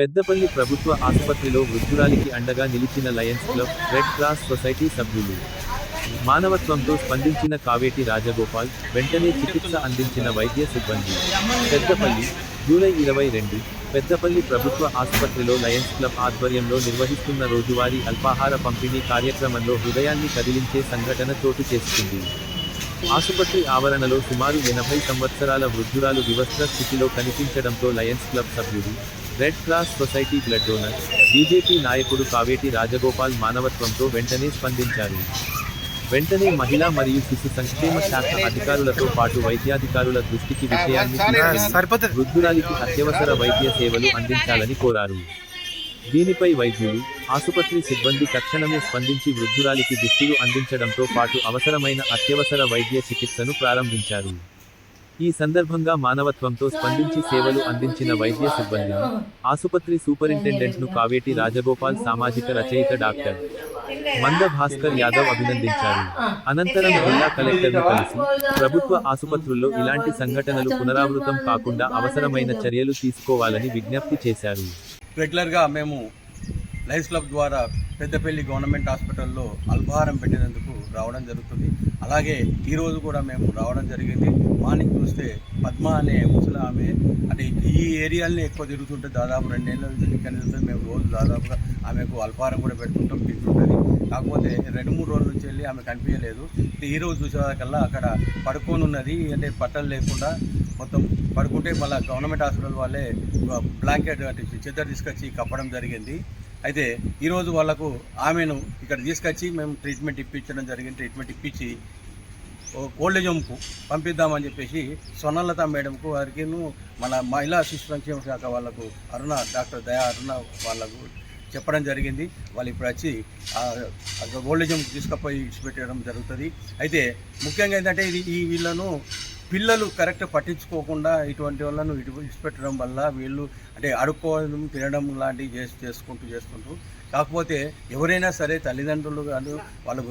పెద్దపల్లి ప్రభుత్వ ఆసుపత్రిలో వృద్ధురాలికి అండగా నిలిచిన Lions club, red cross society సభ్యులు. మానవత్వంతో స్పందించిన కావేటి రాజగోపాల్, వెంటనే చికిత్స అందించిన వైద్య సిబ్బంది. పెద్దపల్లి, జూలై 22, పెద్దపల్లి ప్రభుత్వ ఆసుపత్రిలో లయన్స్ క్లబ్ ఆధ్వర్యంలో నిర్వహిస్తున్న రోజువారీ అల్పాహార పంపిణీ కార్యక్రమంలో హృదయాన్ని కదిలించే సంఘటన చోటు చేసుకుంది. ఆసుపత్రి ఆవరణలో సుమారు 80 సంవత్సరాల వృద్ధురాలు వివస్త్ర స్థితిలో కనిపించడంతో లయన్స్ క్లబ్ సభ్యులు, red cross society blood donor, BJP నాయకుడు కావేటి రాజగోపాల్ మానవత్వంతో వెంటనే స్పందించారు. వెంటనే మహిళా మరియు శిశు సంక్షేమ శాఖ అధికారులతో పాటు వైద్యాధికారుల దృష్టికి విషయాన్ని తీసుకెళ్లి వృద్ధురాలికి అత్యవసర వైద్య సేవలు అందించాలని కోరారు. దీనిపై వైద్యులు, ఆసుపత్రి సిబ్బంది తక్షణమే స్పందించి వృద్ధురాలికి దుస్తులు అందించడంతో పాటు అవసరమైన అత్యవసర వైద్య చికిత్సను ప్రారంభించారు. ఈ సందర్భంగా మానవత్వంతో స్పందించి సేవలు అందించిన వైద్య సిబ్బందిని, ఆసుపత్రి సూపరింటెండెంట్ను కావేటి రాజగోపాల్ సామాజిక రచయిత డాక్టర్ మంద భాస్కర్ యాదవ్ అభినందించారు. అనంతరం జిల్లా కలెక్టర్ను కలిసి ప్రభుత్వ ఆసుపత్రుల్లో ఇలాంటి సంఘటనలు పునరావృతం కాకుండా అవసరమైన చర్యలు తీసుకోవాలని విజ్ఞప్తి చేశారు. రెగ్యులర్గా మేము లయన్స్ క్లబ్ ద్వారా పెద్దపల్లి గవర్నమెంట్ హాస్పిటల్లో అల్పాహారం పెట్టినందుకు రావడం జరుగుతుంది. అలాగే ఈరోజు కూడా మేము రావడం జరిగింది. మార్నింగ్ చూస్తే పద్మ అనే ముసలి ఆమె, అంటే ఈ ఏరియాలని ఎక్కువ తిరుగుతుంటే దాదాపు 2 ఏళ్ళ నుంచి ఇక్కడ నుంచి మేము రోజు దాదాపుగా ఆమెకు అల్పాహారం కూడా పెట్టుకుంటాం, తింటుంటుంది. కాకపోతే 2-3 రోజుల నుంచి వెళ్ళి ఆమె కనిపించలేదు. ఈరోజు చూసేకల్లా అక్కడ పడుకొని ఉన్నది, అంటే బట్టలు లేకుండా మొత్తం పడుకుంటే మళ్ళీ గవర్నమెంట్ హాస్పిటల్ వాళ్ళే బ్లాంకెట్ అంటే చెద్దరు తీసుకొచ్చి కప్పడం జరిగింది. అయితే ఈరోజు వాళ్ళకు ఆమెను ఇక్కడ తీసుకొచ్చి మేము ట్రీట్మెంట్ ఇప్పించడం జరిగింది. ట్రీట్మెంట్ ఇప్పించి ఓల్డేజ్ హోమ్కు పంపిద్దామని చెప్పేసి స్వర్ణలత మేడంకు, వారికి మన మహిళా శిశు సంక్షేమ శాఖ వాళ్ళకు డాక్టర్ దయా అరుణ వాళ్ళకు చెప్పడం జరిగింది. వాళ్ళు ఇప్పుడు వచ్చి ఓల్డేజ్ హోమ్కి తీసుకుపోయి ఇచ్చిపెట్టడం జరుగుతుంది. అయితే ముఖ్యంగా ఏంటంటే వీళ్ళను పిల్లలు కరెక్ట్ పట్టించుకోకుండా ఇటువంటి వాళ్ళను ఇచ్చిపెట్టడం వల్ల వీళ్ళు అంటే అడుక్కోవడం, తినడం లాంటివి చేస్తుంటారు. కాకపోతే ఎవరైనా సరే తల్లిదండ్రులు కానీ వాళ్ళకు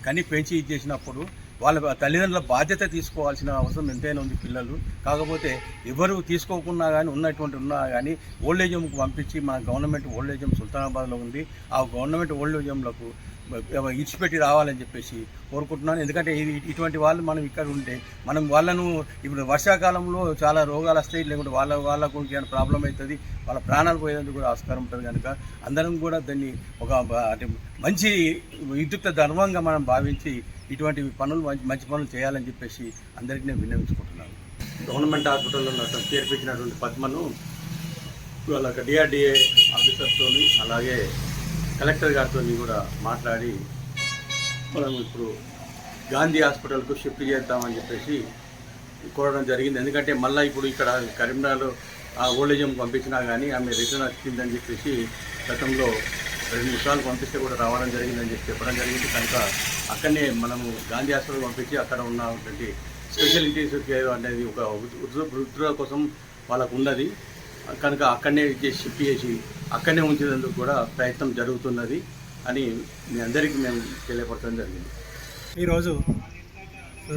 కని పెంచి ఇచ్చేసినప్పుడు వాళ్ళ తల్లిదండ్రుల బాధ్యత తీసుకోవాల్సిన అవసరం ఎంతైనా ఉంది పిల్లలు. కాకపోతే ఎవరు తీసుకోకున్నా కానీ ఉన్నా కానీ ఓల్డేజ్ హోమ్కి పంపించి మన గవర్నమెంట్ ఓల్డేజ్ హోమ్ సుల్తానాబాద్లో ఉంది. ఆ గవర్నమెంట్ ఓల్డేజ్ హోమ్లకు ఇచ్చిపెట్టి రావాలని చెప్పేసి కోరుకుంటున్నాను. ఎందుకంటే ఇటువంటి వాళ్ళు మనం ఇక్కడ ఉంటే మనం వాళ్ళను ఇప్పుడు వర్షాకాలంలో చాలా రోగాలు వస్తాయి, లేకుంటే వాళ్ళకు ప్రాబ్లం అవుతుంది, వాళ్ళ ప్రాణాలు పోయేందుకు కూడా ఆస్కారం ఉంటుంది. కనుక అందరం కూడా దాన్ని ఒక అంటే మంచి విద్యుత్ ధర్మంగా మనం భావించి ఇటువంటి పనులు మంచి పనులు చేయాలని చెప్పేసి అందరికీ నేను విన్నవించుకుంటున్నాను. గవర్నమెంట్ హాస్పిటల్లో చేర్పించినటువంటి పద్మను వాళ్ళ డిఆర్డిఏ ఆఫీసర్తో అలాగే కలెక్టర్ గారితో కూడా మాట్లాడి మనం ఇప్పుడు గాంధీ హాస్పిటల్కు షిఫ్ట్ చేద్దామని చెప్పేసి కోరడం జరిగింది. ఎందుకంటే మళ్ళీ ఇప్పుడు ఇక్కడ కరీంనగర్లో ఆ ఓల్డేజ్ హోమ్కి పంపించినా కానీ ఆమె రిటర్న్ వచ్చిందని చెప్పేసి గతంలో 2 నిమిషాలు పంపిస్తే కూడా రావడం జరిగిందని చెప్పడం జరిగింది. కనుక అక్కడనే మనము గాంధీ హాస్పిటల్ పంపించి అక్కడ ఉన్నటువంటి స్పెషల్ ఇంటెన్సివ్ కేర్ అనేది ఒక వృద్ధుల కోసం వాళ్ళకు ఉన్నది. కనుక అక్కడనే షిఫ్ట్ చేసి అక్కడనే ఉంచేందుకు కూడా ప్రయత్నం జరుగుతున్నది అని మీ అందరికీ మేము తెలియపరచడం జరిగింది. ఈరోజు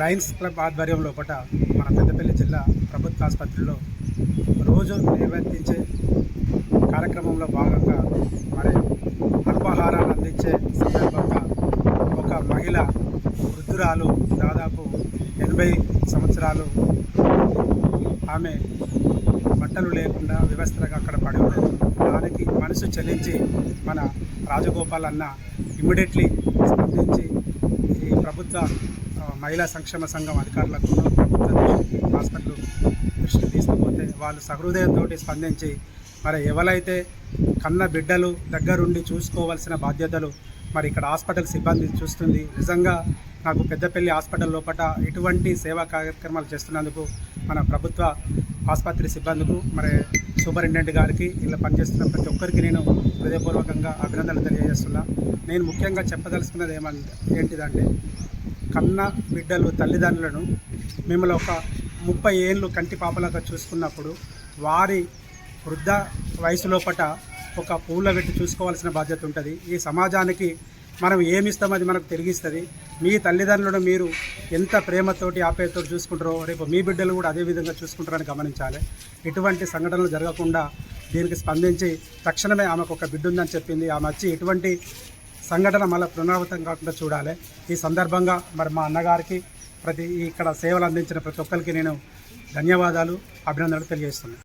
లయన్స్ క్లబ్ ఆధ్వర్యం లోపల మన పెద్దపల్లి జిల్లా ప్రభుత్వ ఆసుపత్రిలో రోజు నిర్వర్తించే కార్యక్రమంలో భాగంగా మరి అల్పాహారాన్ని అందించే సందర్భంగా ఒక మహిళ వృద్ధురాలు దాదాపు 80 సంవత్సరాలు ఆమె బట్టలు లేకుండా వ్యవస్థగా అక్కడ పడి ఉండేది. దానికి మనసు చెల్లించి మన రాజగోపాల్ అన్న ఇమ్మీడియట్లీ స్పందించి ఈ ప్రభుత్వ మహిళా సంక్షేమ సంఘం అధికారులకు ప్రభుత్వ హాస్పిటల్ దృష్టి తీసుకుపోతే వాళ్ళు సహృదయంతో స్పందించి మరి ఎవరైతే కన్న బిడ్డలు దగ్గరుండి చూసుకోవాల్సిన బాధ్యతలు మరి ఇక్కడ హాస్పిటల్ సిబ్బంది చూస్తుంది. నిజంగా నాకు పెద్దపల్లి హాస్పిటల్ లోపల ఇటువంటి సేవా కార్యక్రమాలు చేస్తున్నందుకు మన ప్రభుత్వ ఆసుపత్రి సిబ్బందికు మరి సూపరింటెండెంట్ గారికి ఇలా పనిచేస్తున్న ప్రతి ఒక్కరికి నేను హృదయపూర్వకంగా అభినందనలు తెలియజేస్తున్నా. నేను ముఖ్యంగా చెప్పదలుచుకున్నది ఏంటిదంటే కన్న బిడ్డలు తల్లిదండ్రులను మిమ్మల్ని ఒక 30 ఏళ్ళు కంటి పాపలాగా చూసుకున్నప్పుడు వారి వృద్ధ వయసు లోపల ఒక పూల పెట్టి చూసుకోవాల్సిన బాధ్యత ఉంటుంది. ఈ సమాజానికి మనం ఏమి ఇస్తామో అది మనకు తిరిగిస్తుంది. మీ తల్లిదండ్రులను మీరు ఎంత ప్రేమతోటి ఆప్యాయతోటి చూసుకుంటారో రేపు మీ బిడ్డలు కూడా అదే విధంగా చూసుకుంటారని గమనించాలి. ఇటువంటి సంఘటనలు జరగకుండా దీనికి స్పందించి తక్షణమే ఆమెకు ఒక బిడ్డ ఉందని చెప్పింది. ఆమె వచ్చి ఎటువంటి సంఘటన మళ్ళీ పునరావృతం కాకుండా చూడాలి. ఈ సందర్భంగా మరి మా అన్నగారికి ఇక్కడ సేవలు అందించిన ప్రతి ఒక్కరికి నేను ధన్యవాదాలు, అభినందనలు తెలియజేస్తున్నాను.